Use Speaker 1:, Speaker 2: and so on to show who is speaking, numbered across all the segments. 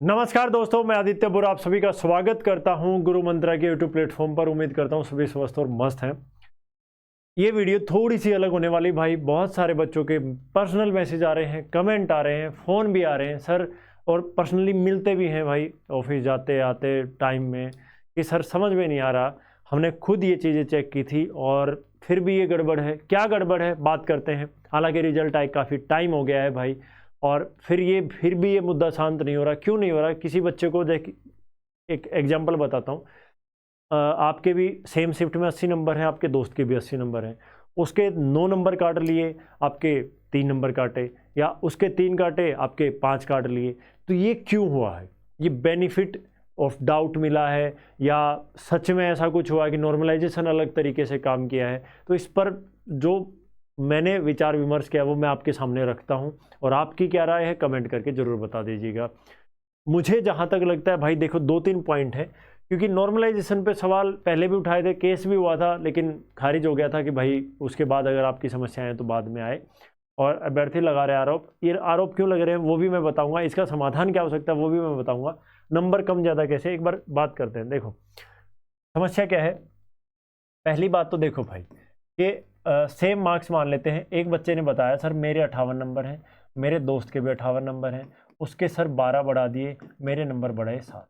Speaker 1: नमस्कार दोस्तों, मैं आदित्य बुरा आप सभी का स्वागत करता हूं गुरु मंत्रा के यूट्यूब प्लेटफॉर्म पर। उम्मीद करता हूं सभी स्वस्थ और मस्त हैं। ये वीडियो थोड़ी सी अलग होने वाली भाई। बहुत सारे बच्चों के पर्सनल मैसेज आ रहे हैं, कमेंट आ रहे हैं, फ़ोन भी आ रहे हैं सर, और पर्सनली मिलते भी हैं भाई ऑफिस जाते आते टाइम में कि सर समझ में नहीं आ रहा, हमने खुद ये चीज़ें चेक की थी और फिर भी ये गड़बड़ है। क्या गड़बड़ है बात करते हैं। हालांकि रिजल्ट आए काफ़ी टाइम हो गया है भाई, और फिर भी ये मुद्दा शांत नहीं हो रहा। क्यों नहीं हो रहा? किसी बच्चे को देख, एक एग्जांपल बताता हूँ। आपके भी सेम शिफ्ट में 80 नंबर हैं, आपके दोस्त के भी 80 नंबर हैं। उसके 9 नंबर काट लिए, आपके 3 नंबर काटे, या उसके 3 काटे, आपके 5 काट लिए। तो ये क्यों हुआ है? ये बेनिफिट ऑफ डाउट मिला है या सच में ऐसा कुछ हुआ कि नॉर्मलाइजेशन अलग तरीके से काम किया है? तो इस पर जो मैंने विचार विमर्श किया वो मैं आपके सामने रखता हूं, और आपकी क्या राय है कमेंट करके ज़रूर बता दीजिएगा। मुझे जहां तक लगता है भाई, देखो 2-3 पॉइंट है, क्योंकि नॉर्मलाइजेशन पे सवाल पहले भी उठाए थे, केस भी हुआ था, लेकिन खारिज हो गया था कि भाई उसके बाद अगर आपकी समस्याएं हैं तो बाद में आए। और अभ्यर्थी लगा रहे आरोप, ये आरोप क्यों लग रहे हैं वो भी मैं बताऊंगा, इसका समाधान क्या हो सकता है वो भी मैं बताऊंगा। नंबर कम ज़्यादा कैसे, एक बार बात करते हैं। देखो समस्या क्या है। पहली बात तो देखो भाई कि सेम मार्क्स मान लेते हैं। एक बच्चे ने बताया सर मेरे 58 नंबर हैं, मेरे दोस्त के भी 58 नंबर हैं, उसके सर 12 बढ़ा दिए, मेरे नंबर बढ़ाए 7।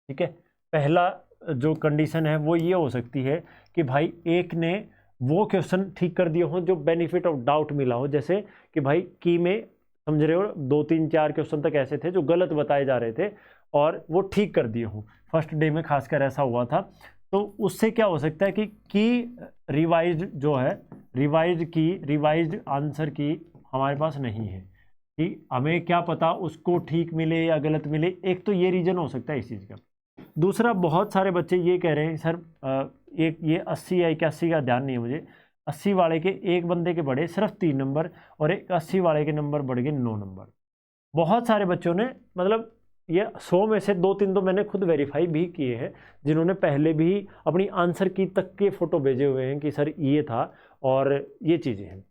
Speaker 1: ठीक है, पहला जो कंडीशन है वो ये हो सकती है कि भाई एक ने वो क्वेश्चन ठीक कर दिए हों जो बेनिफिट ऑफ डाउट मिला हो। जैसे कि भाई की में समझ रहे हो 2-3-4 क्वेश्चन तक ऐसे थे जो गलत बताए जा रहे थे और वो ठीक कर दिए हों। फर्स्ट डे में खासकर ऐसा हुआ था। तो उससे क्या हो सकता है कि रिवाइज्ड जो है, रिवाइज्ड आंसर की हमारे पास नहीं है, कि हमें क्या पता उसको ठीक मिले या गलत मिले। एक तो ये रीज़न हो सकता है इस चीज़ का। दूसरा, बहुत सारे बच्चे ये कह रहे हैं सर एक ये 80 या 81 का ध्यान नहीं है मुझे, 80 वाले के एक बंदे के बढ़े सिर्फ 3 नंबर और एक 80 वाले के नंबर बढ़ गए 9 नंबर। बहुत सारे बच्चों ने, मतलब ये 100 में से 2-3 तो मैंने खुद वेरीफाई भी किए हैं, जिन्होंने पहले भी अपनी आंसर की तक के फ़ोटो भेजे हुए हैं कि सर ये था और ये चीज़ें हैं।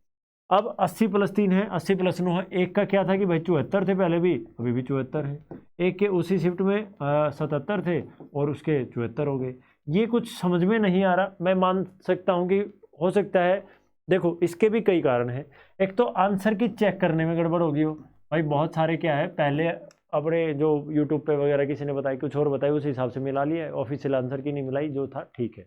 Speaker 1: अब 80 + 3 है, 80 + 9 है। एक का क्या था कि भाई 74 थे पहले भी, अभी भी 74 हैं। एक के उसी शिफ्ट में 77 थे और उसके 74 हो गए। ये कुछ समझ में नहीं आ रहा। मैं मान सकता हूँ कि हो सकता है, देखो इसके भी कई कारण हैं। एक तो आंसर की चेक करने में गड़बड़ होगी हो भाई। बहुत सारे क्या है, पहले अपने जो यूट्यूब पे वगैरह किसी ने बताया, कुछ और बताया, उस हिसाब से मिला लिया, ऑफिशियल आंसर की नहीं मिलाई, जो था ठीक है,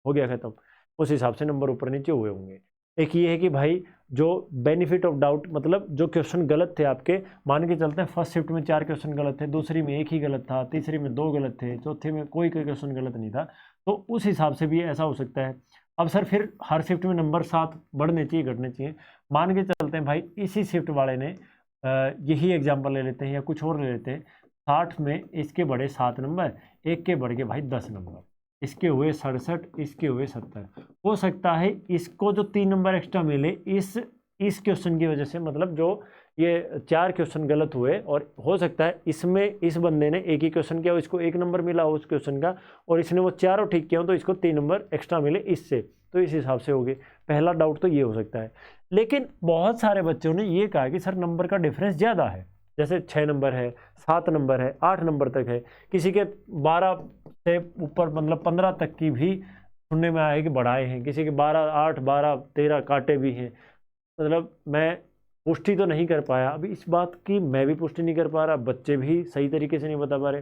Speaker 1: हो गया खत्म। उस हिसाब से नंबर ऊपर नीचे हुए होंगे। एक ये है कि भाई जो बेनिफिट ऑफ डाउट, मतलब जो क्वेश्चन गलत थे आपके, मान के चलते हैं फर्स्ट शिफ्ट में 4 क्वेश्चन गलत थे, दूसरी में 1 ही गलत था, तीसरी में 2 गलत थे, चौथे में कोई क्वेश्चन गलत नहीं था। तो उस हिसाब से भी ऐसा हो सकता है। अब सर फिर हर शिफ्ट में नंबर 7 बढ़ने चाहिए घटने चाहिए? मान के चलते हैं भाई इसी शिफ्ट वाले ने, यही एग्जाम्पल ले लेते हैं या कुछ और ले लेते हैं, 60 में इसके बढ़े 7 नंबर, एक के बढ़ गए भाई 10 नंबर, इसके हुए 67, इसके हुए 70। हो सकता है इसको जो 3 नंबर एक्स्ट्रा मिले इस क्वेश्चन की वजह से, मतलब जो ये 4 क्वेश्चन गलत हुए, और हो सकता है इसमें इस बंदे ने एक ही क्वेश्चन किया, इसको 1 नंबर मिला उस क्वेश्चन का, और इसने वो चारों ठीक किया तो इसको 3 नंबर एक्स्ट्रा मिले इससे, तो इस हिसाब से हो गए। पहला डाउट तो ये हो सकता है। लेकिन बहुत सारे बच्चों ने ये कहा कि सर नंबर का डिफरेंस ज़्यादा है, जैसे 6 नंबर है, 7 नंबर है, 8 नंबर तक है, किसी के 12 से ऊपर मतलब 15 तक की भी सुनने में आया कि बढ़ाए हैं, किसी के 12, 8, 12, 13 काटे भी हैं। मतलब मैं पुष्टि तो नहीं कर पाया अभी इस बात की, मैं भी पुष्टि नहीं कर पा रहा, बच्चे भी सही तरीके से नहीं बता पा रहे।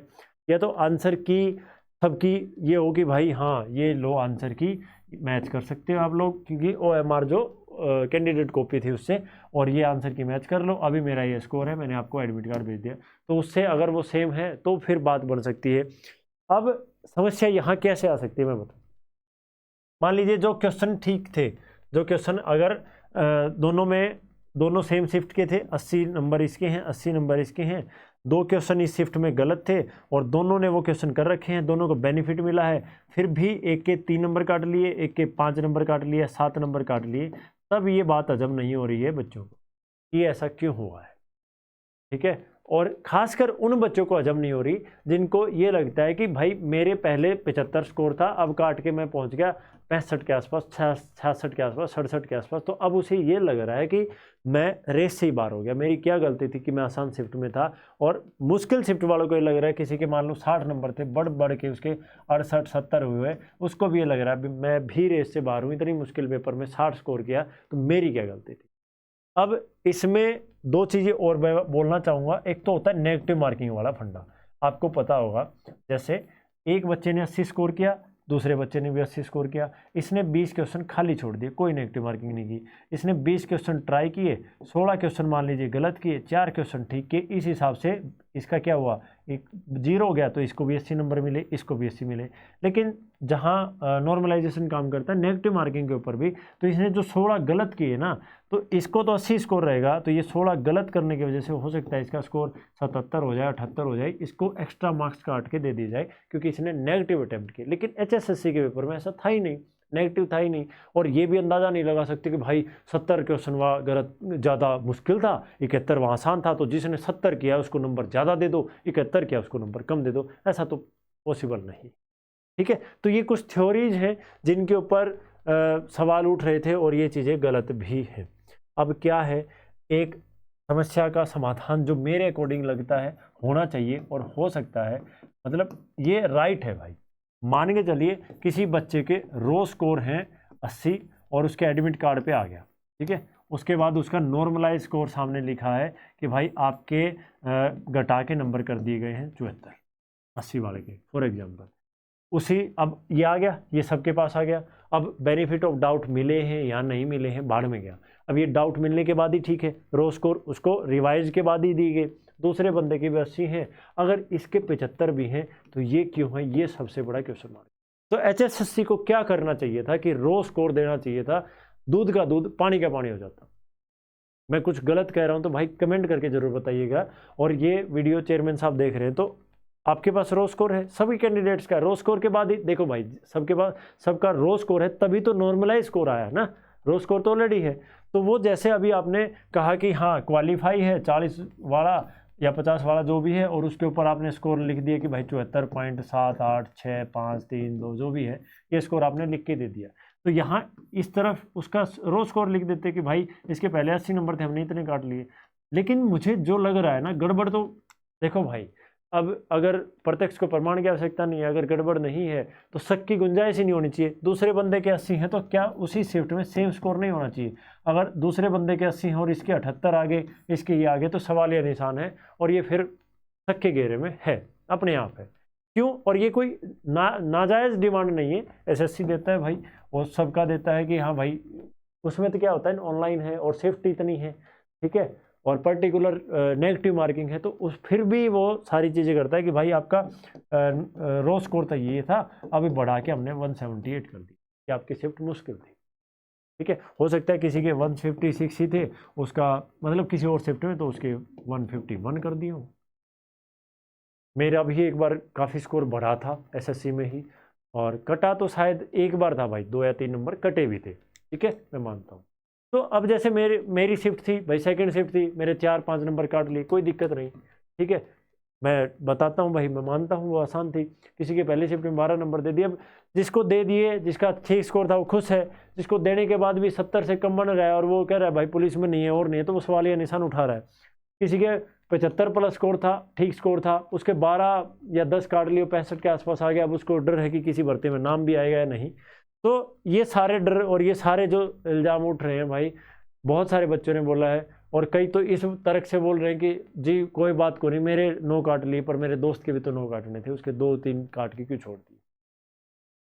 Speaker 1: या तो आंसर की सबकी ये हो कि भाई हाँ ये लो आंसर की मैच कर सकते हो आप लोग, क्योंकि OMR जो कैंडिडेट कॉपी थी उससे, और ये आंसर की मैच कर लो, अभी मेरा ये स्कोर है, मैंने आपको एडमिट कार्ड भेज दिया, तो उससे अगर वो सेम है तो फिर बात बन सकती है। अब समस्या यहाँ कैसे आ सकती है मैं बताऊँ। मान लीजिए जो क्वेश्चन ठीक थे, जो क्वेश्चन अगर दोनों सेम शिफ्ट के थे, 80 नंबर इसके हैं, 80 नंबर इसके हैं, 2 क्वेश्चन इस शिफ्ट में गलत थे और दोनों ने वो क्वेश्चन कर रखे हैं, दोनों को बेनिफिट मिला है, फिर भी एक के 3 नंबर काट लिए, एक के 5 नंबर काट लिए, 7 नंबर काट लिए, तब ये बात हजम नहीं हो रही है बच्चों को कि ऐसा क्यों हुआ है। ठीक है, और खासकर उन बच्चों को हजम नहीं हो रही जिनको ये लगता है कि भाई मेरे पहले 75 स्कोर था, अब काट के मैं पहुंच गया 65 के आसपास, 66 के आसपास, 67 के आसपास, तो अब उसे ये लग रहा है कि मैं रेस से ही बाहर हो गया, मेरी क्या गलती थी कि मैं आसान शिफ्ट में था। और मुश्किल शिफ्ट वालों को ये लग रहा है, किसी के मान लो 60 नंबर थे, बढ़ के उसके 68 70 हुए, उसको भी ये लग रहा है मैं भी रेस से बाहर हूँ, इतनी मुश्किल पेपर में 60 स्कोर किया तो मेरी क्या गलती थी। अब इसमें दो चीज़ें और मैं बोलना चाहूँगा। एक तो होता है नेगेटिव मार्किंग वाला फंडा, आपको पता होगा, जैसे एक बच्चे ने 80 स्कोर किया, दूसरे बच्चे ने भी 80 स्कोर किया, इसने 20 क्वेश्चन खाली छोड़ दिए, कोई नेगेटिव मार्किंग नहीं की। इसने 20 क्वेश्चन ट्राई किए, 16 क्वेश्चन मान लीजिए गलत किए, 4 क्वेश्चन ठीक किए, इस हिसाब से इसका क्या हुआ, एक 0 हो गया, तो इसको भी 80 नंबर मिले, इसको भी 80 मिले। लेकिन जहाँ नॉर्मलाइजेशन काम करता है नेगेटिव मार्किंग के ऊपर भी, तो इसने जो 16 गलत किए ना, तो इसको तो 80 स्कोर रहेगा, तो ये 16 गलत करने की वजह से हो सकता है इसका स्कोर 77 हो जाए, 78 हो जाए, इसको एक्स्ट्रा मार्क्स काट के दे दिए जाए क्योंकि इसने नेगेटिव अटेम्प्ट किए। लेकिन HSSC के पेपर में ऐसा था ही नहीं, नेगेटिव था ही नहीं। और ये भी अंदाज़ा नहीं लगा सकते कि भाई 70 क्वेश्चन वहाँ गलत ज़्यादा मुश्किल था, 71 वहाँ आसान था, तो जिसने 70 किया उसको नंबर ज़्यादा दे दो, 71 किया उसको नंबर कम दे दो, ऐसा तो पॉसिबल नहीं। ठीक है, तो ये कुछ थ्योरीज हैं जिनके ऊपर सवाल उठ रहे थे और ये चीज़ें गलत भी हैं। अब क्या है, एक समस्या का समाधान जो मेरे अकॉर्डिंग लगता है होना चाहिए और हो सकता है, मतलब ये राइट है भाई। मान के चलिए किसी बच्चे के रो स्कोर हैं 80 और उसके एडमिट कार्ड पे आ गया, ठीक है, उसके बाद उसका नॉर्मलाइज स्कोर सामने लिखा है कि भाई आपके घटा के नंबर कर दिए गए हैं 74, 80 वाले के फॉर एग्जाम्पल। उसी अब ये आ गया, ये सबके पास आ गया। अब बेनिफिट ऑफ डाउट मिले हैं या नहीं मिले हैं, बाढ़ में गया। अब ये डाउट मिलने के बाद ही ठीक है, रो स्कोर उसको रिवाइज के बाद ही दी गई, दूसरे बंदे के भी 80 हैं, अगर इसके 75 भी हैं तो ये क्यों है, ये सबसे बड़ा क्वेश्चन मार्क। तो HSSC को क्या करना चाहिए था कि रो स्कोर देना चाहिए था, दूध का दूध पानी का पानी हो जाता। मैं कुछ गलत कह रहा हूं तो भाई कमेंट करके जरूर बताइएगा। और ये वीडियो चेयरमैन साहब देख रहे हैं तो आपके पास रो स्कोर है, सभी कैंडिडेट्स का रो स्कोर के बाद ही देखो भाई, सबके पास सबका रो स्कोर है, तभी तो नॉर्मलाइज स्कोर आया है ना, रो स्कोर तो ऑलरेडी है। तो वो जैसे अभी आपने कहा कि हाँ क्वालिफाई है 40 वाला या 50 वाला जो भी है, और उसके ऊपर आपने स्कोर लिख दिया कि भाई 74.786532 जो भी है, ये स्कोर आपने लिख के दे दिया। तो यहाँ इस तरफ उसका रो स्कोर लिख देते कि भाई इसके पहले 80 नंबर थे, हमने इतने काट लिए। लेकिन मुझे जो लग रहा है ना गड़बड़, तो देखो भाई, अब अगर प्रत्यक्ष को प्रमाण की आवश्यकता नहीं है, अगर गड़बड़ नहीं है तो शक की गुंजाइश ही नहीं होनी चाहिए। दूसरे बंदे के 80 हैं तो क्या उसी शिफ्ट में सेम स्कोर नहीं होना चाहिए? अगर दूसरे बंदे के 80 हैं और इसके 78 आगे, इसके ये आगे, तो सवाल या निशान है, और ये फिर शक के घेरे में है, अपने आप है। क्यों? और ये कोई नाजायज़ डिमांड नहीं है, SSC देता है भाई, और सबका देता है कि हाँ भाई, उसमें तो क्या होता है, ऑनलाइन है और सेफ्टी इतनी है, ठीक है, और पर्टिकुलर नेगेटिव मार्किंग है, तो उस फिर भी वो सारी चीज़ें करता है कि भाई आपका रो स्कोर तो ये था, अभी बढ़ा के हमने 178 कर दी कि आपकी शिफ्ट मुश्किल थी। ठीक है, हो सकता है किसी के 156 ही थे, उसका मतलब किसी और शिफ्ट में तो उसके 151 कर दिए हो। मेरा भी एक बार काफ़ी स्कोर बढ़ा था SSC में ही, और कटा तो शायद एक बार था भाई, 2 या 3 नंबर कटे भी थे, ठीक है, मैं मानता हूँ। तो अब जैसे मेरी शिफ्ट थी भाई, सेकंड शिफ्ट थी, मेरे 4-5 नंबर काट लिए, कोई दिक्कत नहीं, ठीक है, मैं बताता हूँ भाई, मैं मानता हूँ वो आसान थी। किसी के पहले शिफ्ट में 12 नंबर दे दिए, अब जिसको दे दिए, जिसका ठीक स्कोर था वो खुश है, जिसको देने के बाद भी 70 से कम बन रहा है और वो कह रहा है भाई पुलिस में नहीं है और नहीं है, तो वो सवालिया निशान उठा रहा है। किसी के 75 प्लस स्कोर था, ठीक स्कोर था, उसके 12 या 10 काट लिए, 65 के आसपास आ गया, अब उसको डर है कि किसी भर्ती में नाम भी आएगा या नहीं। तो ये सारे डर और ये सारे जो इल्ज़ाम उठ रहे हैं भाई, बहुत सारे बच्चों ने बोला है, और कई तो इस तर्क से बोल रहे हैं कि जी कोई बात को नहीं, मेरे 9 काट लिए, पर मेरे दोस्त के भी तो 9 काटने थे, उसके 2-3 काट के क्यों छोड़ दिए?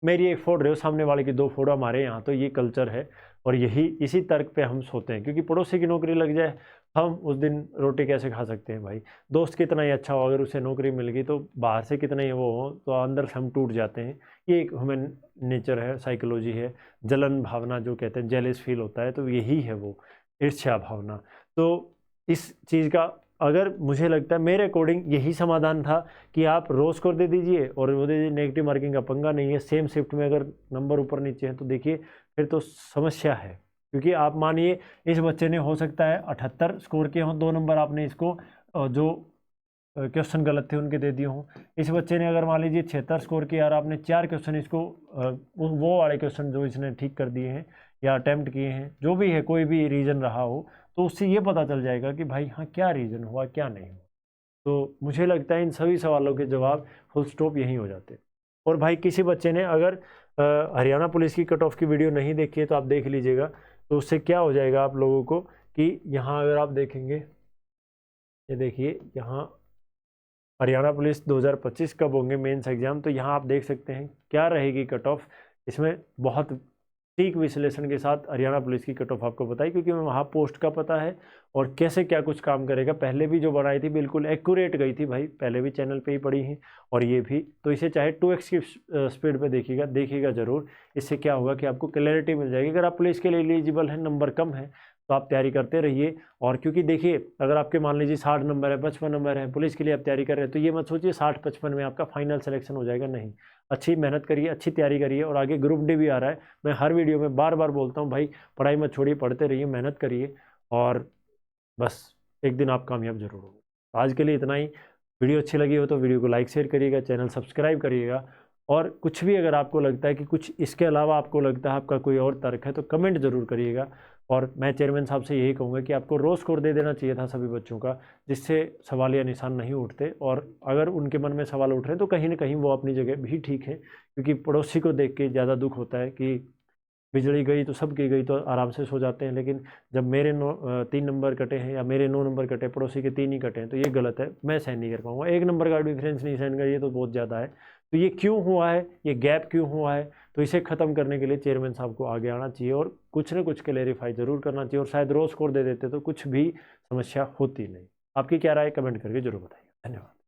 Speaker 1: मेरी एक फोड़ रहे हो, सामने वाले की 2 फोड़, हमारे यहाँ तो ये कल्चर है, और यही इसी तर्क पे हम सोते हैं, क्योंकि पड़ोसी की नौकरी लग जाए, हम उस दिन रोटी कैसे खा सकते हैं भाई? दोस्त कितना ही अच्छा हो, अगर उसे नौकरी मिल गई तो बाहर से कितना ही वो हो, तो अंदर से हम टूट जाते हैं। ये एक ह्यूमन नेचर है, साइकोलॉजी है, जलन भावना जो कहते हैं, जेलस फील होता है, तो यही है वो ईर्ष्या भावना। तो इस चीज़ का अगर मुझे लगता है, मेरे अकॉर्डिंग यही समाधान था कि आप रो स्कोर दे दीजिए और वो दे दीजिए, नेगेटिव मार्किंग का पंगा नहीं है। सेम शिफ्ट में अगर नंबर ऊपर नीचे है तो देखिए फिर तो समस्या है, क्योंकि आप मानिए इस बच्चे ने हो सकता है 78 स्कोर किए हों, 2 नंबर आपने इसको जो क्वेश्चन गलत थे उनके दे दिए हों। इस बच्चे ने अगर मान लीजिए 76 स्कोर किया और आपने 4 क्वेश्चन इसको वो वाले क्वेश्चन जो इसने ठीक कर दिए हैं या अटैम्प्ट किए हैं, जो भी है कोई भी रीज़न रहा हो, तो उससे ये पता चल जाएगा कि भाई हाँ क्या रीज़न हुआ क्या नहीं हुआ। तो मुझे लगता है इन सभी सवालों के जवाब फुल स्टॉप यहीं हो जाते हैं। और भाई किसी बच्चे ने अगर हरियाणा पुलिस की कट ऑफ की वीडियो नहीं देखी है तो आप देख लीजिएगा, तो उससे क्या हो जाएगा आप लोगों को कि यहाँ अगर आप देखेंगे, ये देखिए यहाँ हरियाणा पुलिस 2025 कब होंगे मेंस एग्जाम, तो यहाँ आप देख सकते हैं क्या रहेगी कट ऑफ। इसमें बहुत ठीक विश्लेषण के साथ हरियाणा पुलिस की कट ऑफ आपको बताई, क्योंकि मैं वहाँ पोस्ट का पता है और कैसे क्या कुछ काम करेगा। पहले भी जो बनाई थी बिल्कुल एक्यूरेट गई थी भाई, पहले भी चैनल पे ही पड़ी हैं और ये भी, तो इसे चाहे 2x की स्पीड पे देखिएगा ज़रूर। इससे क्या होगा कि आपको क्लैरिटी मिल जाएगी। अगर आप पुलिस के लिए एलिजिबल हैं, नंबर कम है, तो आप तैयारी करते रहिए। और क्योंकि देखिए अगर आपके मान लीजिए 60 नंबर है, 55 नंबर है, पुलिस के लिए आप तैयारी कर रहे हैं, तो ये मत सोचिए 60-55 में आपका फाइनल सिलेक्शन हो जाएगा, नहीं। अच्छी मेहनत करिए, अच्छी तैयारी करिए। और आगे ग्रुप डी भी आ रहा है, मैं हर वीडियो में बार बार बोलता हूँ भाई पढ़ाई मत छोड़िए, पढ़ते रहिए, मेहनत करिए और बस एक दिन आप कामयाब जरूर होंगे। आज के लिए इतना ही। वीडियो अच्छी लगी हो तो वीडियो को लाइक शेयर करिएगा, चैनल सब्सक्राइब करिएगा। और कुछ भी अगर आपको लगता है कि कुछ इसके अलावा आपको लगता है आपका कोई और तर्क है तो कमेंट जरूर करिएगा। और मैं चेयरमैन साहब से यही कहूँगा कि आपको रो स्कोर दे देना चाहिए था सभी बच्चों का, जिससे सवाल या निशान नहीं उठते। और अगर उनके मन में सवाल उठ रहे हैं तो कहीं ना कहीं वो अपनी जगह भी ठीक है, क्योंकि पड़ोसी को देख के ज़्यादा दुख होता है कि बिजली गई तो सबकी गई, तो आराम से सो जाते हैं। लेकिन जब मेरे 3 नंबर कटे हैं या मेरे 9 नंबर कटे, पड़ोसी के 3 ही कटे हैं, तो ये गलत है, मैं सहन नहीं कर पाऊंगा। 1 नंबर का डिफरेंस नहीं सहन करिए तो बहुत ज़्यादा है। तो ये क्यों हुआ है, ये गैप क्यों हुआ है, तो इसे ख़त्म करने के लिए चेयरमैन साहब को आगे आना चाहिए और कुछ ना कुछ क्लेरिफाई ज़रूर करना चाहिए। और शायद रोज स्कोर दे देते तो कुछ भी समस्या होती नहीं। आपकी क्या राय कमेंट करके जरूर बताइए। धन्यवाद।